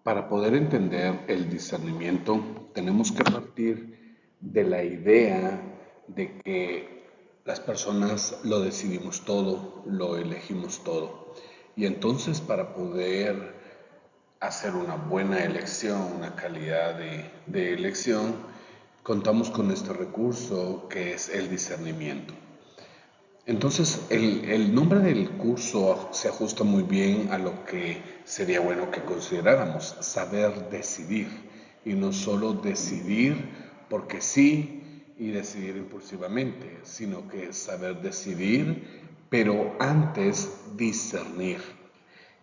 Para poder entender el discernimiento, tenemos que partir de la idea de que las personas lo decidimos todo, lo elegimos todo. Y entonces para poder hacer una buena elección, una calidad de elección, contamos con este recurso que es el discernimiento. Entonces, el nombre del curso se ajusta muy bien a lo que sería bueno que consideráramos, saber decidir, y no solo decidir porque sí y decidir impulsivamente, sino que saber decidir, pero antes discernir.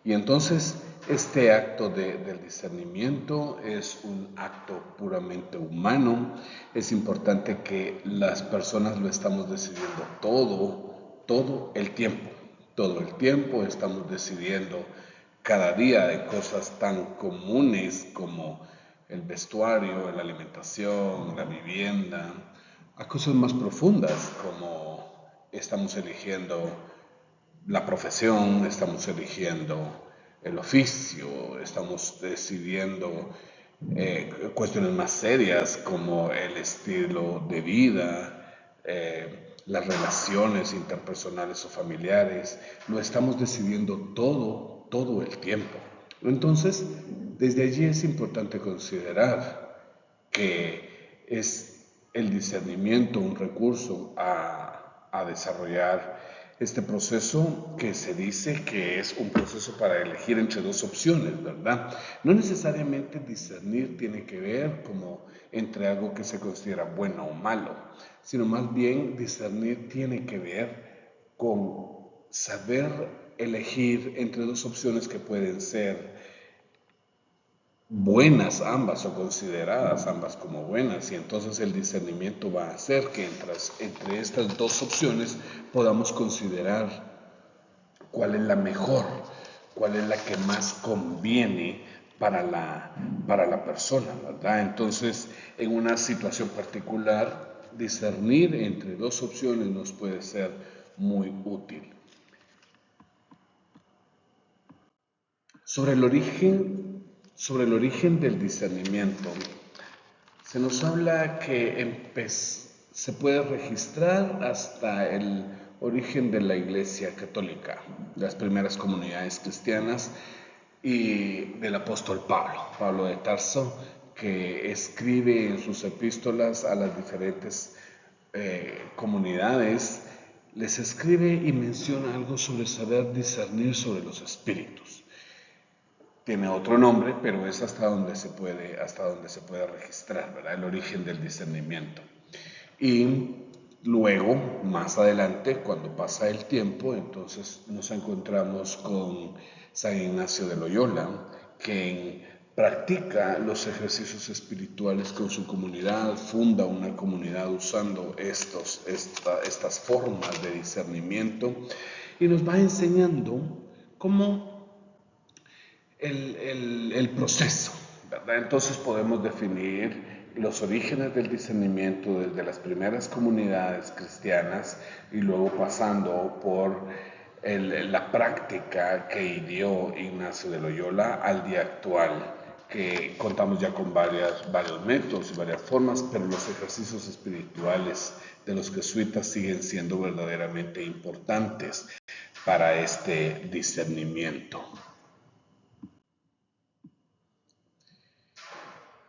Y entonces este acto del discernimiento es un acto puramente humano. Es importante que las personas lo estamos decidiendo todo el tiempo. Todo el tiempo estamos decidiendo cada día de cosas tan comunes como el vestuario, la alimentación, la vivienda, a cosas más profundas como estamos eligiendo la profesión, estamos eligiendo el oficio, estamos decidiendo cuestiones más serias como el estilo de vida, las relaciones interpersonales o familiares. Lo estamos decidiendo todo el tiempo. Entonces, desde allí es importante considerar que es el discernimiento un recurso a desarrollar este proceso que se dice que es un proceso para elegir entre dos opciones, ¿verdad? No necesariamente discernir tiene que ver como entre algo que se considera bueno o malo, sino más bien discernir tiene que ver con saber elegir entre dos opciones que pueden ser buenas ambas o consideradas ambas como buenas, y entonces el discernimiento va a hacer que entre estas dos opciones podamos considerar cuál es la mejor, cuál es la que más conviene para la persona, ¿verdad? Entonces, en una situación particular, discernir entre dos opciones nos puede ser muy útil. Sobre el origen, sobre el origen del discernimiento, se nos habla que se puede registrar hasta el origen de la Iglesia Católica, las primeras comunidades cristianas y del apóstol Pablo, Pablo de Tarso, que escribe en sus epístolas a las diferentes comunidades, les escribe y menciona algo sobre saber discernir sobre los espíritus. Tiene otro nombre, pero es hasta donde se puede registrar, ¿verdad? El origen del discernimiento. Y luego, más adelante, cuando pasa el tiempo, entonces nos encontramos con San Ignacio de Loyola, quien practica los ejercicios espirituales con su comunidad, funda una comunidad usando estas formas de discernimiento y nos va enseñando cómo el proceso, ¿verdad? Entonces podemos definir los orígenes del discernimiento desde las primeras comunidades cristianas y luego pasando por la práctica que ideó Ignacio de Loyola al día actual, que contamos ya con varios métodos y varias formas, pero los ejercicios espirituales de los jesuitas siguen siendo verdaderamente importantes para este discernimiento.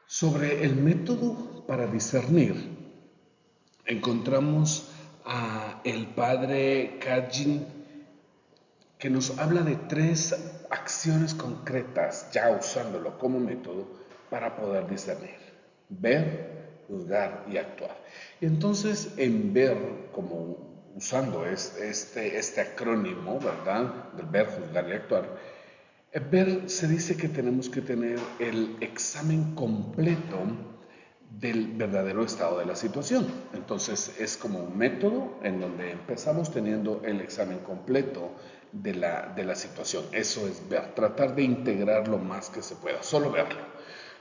Sobre el método para discernir, encontramos a el padre Kagin, que nos habla de 3 acciones concretas, ya usándolo como método, para poder discernir: ver, juzgar y actuar. Y entonces, en ver, como usando este acrónimo, ¿verdad?, del ver, juzgar y actuar, ver se dice que tenemos que tener el examen completo del verdadero estado de la situación. Entonces es como un método en donde empezamos teniendo el examen completo de la situación. Eso es ver, tratar de integrar lo más que se pueda, solo verlo.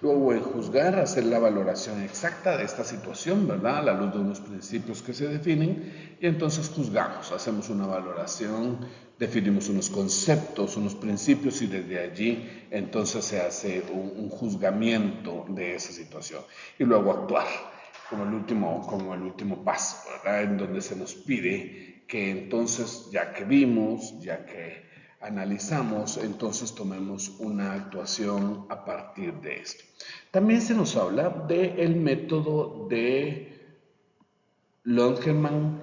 Luego, en juzgar, hacer la valoración exacta de esta situación, ¿verdad? A la luz de unos principios que se definen, y entonces juzgamos, hacemos una valoración, definimos unos conceptos, unos principios, y desde allí entonces se hace un juzgamiento de esa situación. Y luego actuar, como el último paso, ¿verdad? En donde se nos pide que entonces, ya que vimos, ya que analizamos, entonces tomemos una actuación a partir de esto. También se nos habla del método de Longerman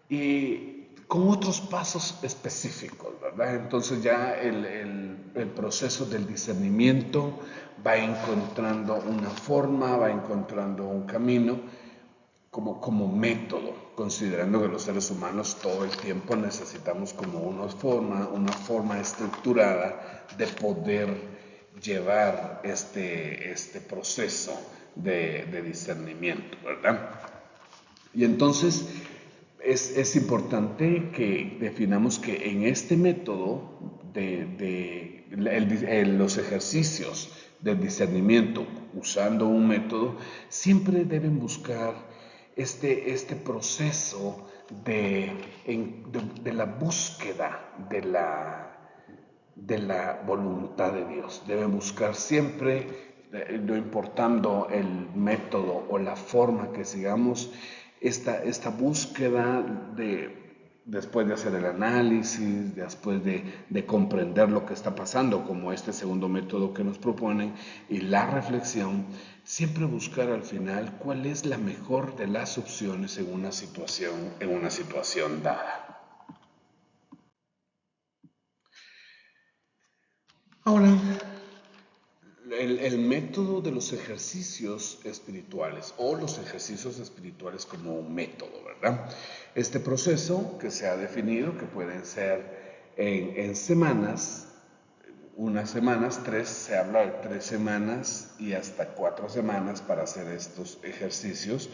y con otros pasos específicos, ¿verdad? Entonces ya el proceso del discernimiento va encontrando una forma, va encontrando un camino como método, considerando que los seres humanos todo el tiempo necesitamos como una forma estructurada de poder llevar este proceso de discernimiento, ¿verdad? Y entonces es importante que definamos que en este método los ejercicios del discernimiento, usando un método, siempre deben buscar este proceso de la búsqueda de la voluntad de Dios. Deben buscar siempre, no importando el método o la forma que sigamos, esta búsqueda después de hacer el análisis, después de comprender lo que está pasando, como este segundo método que nos proponen, y la reflexión, siempre buscar al final cuál es la mejor de las opciones en una situación dada. Ahora, el método de los ejercicios espirituales o los ejercicios espirituales como un método, ¿verdad? Este proceso que se ha definido, que pueden ser en semanas, unas semanas, se habla de 3 semanas y hasta 4 semanas para hacer estos ejercicios.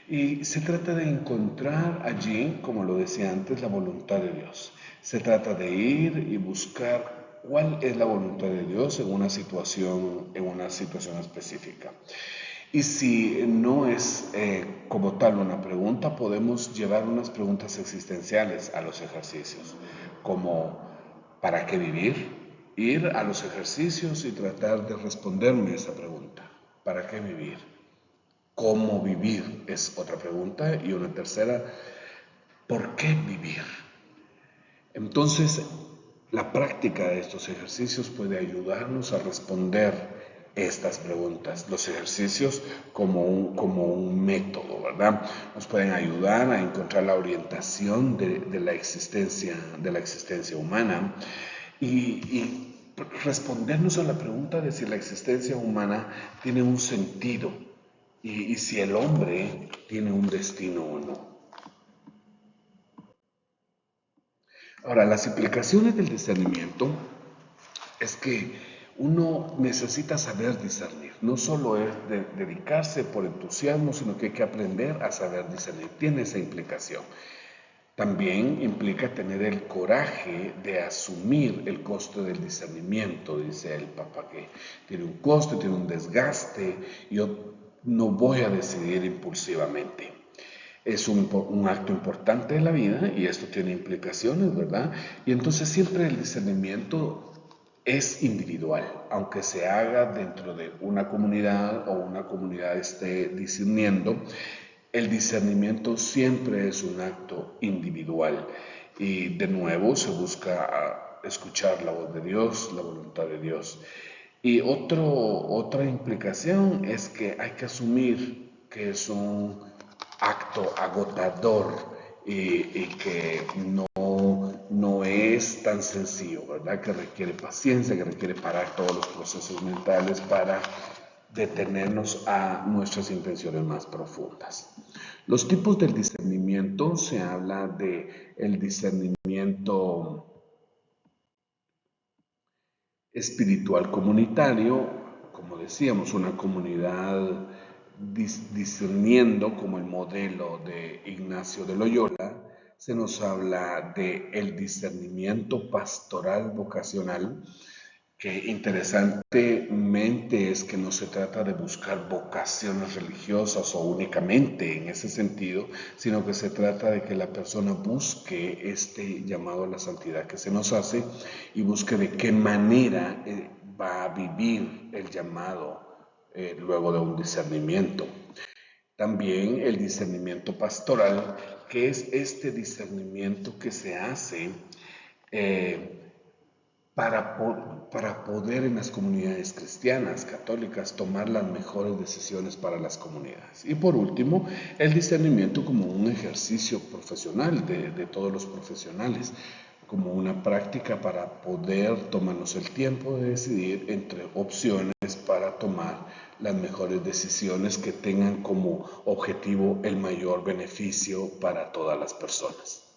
Y se trata de encontrar allí, como lo decía antes, la voluntad de Dios. Se trata de ir y buscar cuál es la voluntad de Dios en una situación específica. Y si no es como tal una pregunta, podemos llevar unas preguntas existenciales a los ejercicios, como ¿para qué vivir? Ir a los ejercicios y tratar de responderme esa pregunta. ¿Para qué vivir? ¿Cómo vivir? Es otra pregunta. Y una tercera, ¿por qué vivir? Entonces, la práctica de estos ejercicios puede ayudarnos a responder estas preguntas. Los ejercicios como un método, ¿verdad? Nos pueden ayudar a encontrar la orientación de la existencia humana y respondernos a la pregunta de si la existencia humana tiene un sentido y si el hombre tiene un destino o no. Ahora, las implicaciones del discernimiento es que uno necesita saber discernir. No solo es dedicarse por entusiasmo, sino que hay que aprender a saber discernir. Tiene esa implicación. También implica tener el coraje de asumir el costo del discernimiento, dice el Papa, que tiene un costo, tiene un desgaste. Yo no voy a decidir impulsivamente. Es un acto importante de la vida y esto tiene implicaciones, ¿verdad? Y entonces siempre el discernimiento es individual, aunque se haga dentro de una comunidad o una comunidad esté discerniendo, el discernimiento siempre es un acto individual y de nuevo se busca escuchar la voz de Dios, la voluntad de Dios. Y otra implicación es que hay que asumir que es un acto agotador y que no es tan sencillo, ¿verdad? Que requiere paciencia, que requiere parar todos los procesos mentales para detenernos a nuestras intenciones más profundas. Los tipos del discernimiento, se habla de el discernimiento espiritual comunitario, como decíamos, una comunidad discerniendo como el modelo de Ignacio de Loyola. Se nos habla de el discernimiento pastoral vocacional, Que interesantemente es que no se trata de buscar vocaciones religiosas o únicamente en ese sentido, sino que se trata de que la persona busque este llamado a la santidad que se nos hace y busque de qué manera va a vivir el llamado luego de un discernimiento. También el discernimiento pastoral, que es este discernimiento que se hace eh, para poder en las comunidades cristianas, católicas, tomar las mejores decisiones para las comunidades. Y por último, el discernimiento como un ejercicio profesional de todos los profesionales, como una práctica para poder tomarnos el tiempo de decidir entre opciones para tomar las mejores decisiones que tengan como objetivo el mayor beneficio para todas las personas.